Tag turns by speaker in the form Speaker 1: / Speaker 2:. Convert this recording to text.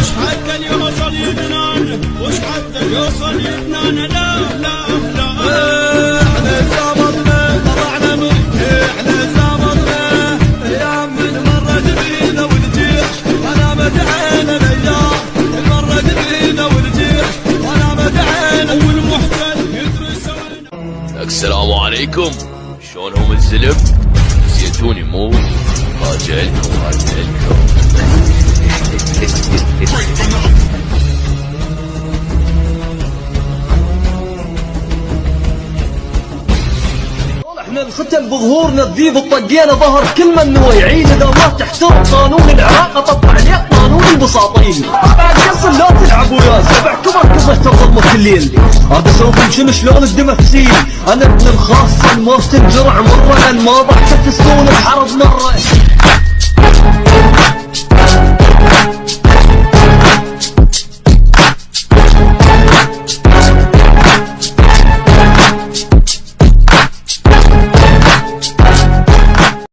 Speaker 1: وش حتى يوصل يدنان، وش حتى يوصل يدنان. لا لا لا احنا زامرنا طلعنا من احنا زامرنا ايام من مرت بينا والجيح وانا مدعينا الايام من مرت بينا والجيح وانا مدعينا والمحتل يدرس.
Speaker 2: السلام عليكم، شلونهم الزلم؟ نسيتوني مو؟ راجعلكم.
Speaker 3: احنا الختم بظهورنا الذيب الطقينا ظهر كل من نوى يعين. اذا ما تحترم قانون العراق اطبق عليه قانون البساطين. بعد قص لا تلعب ويا سبع كبر كبر تظلموا كلين. هذا سوف شنو شلون الدم تسيل. انا ابن الخاصه ما تنجرع مره لان ما ضحكت تسكون الحرب مره.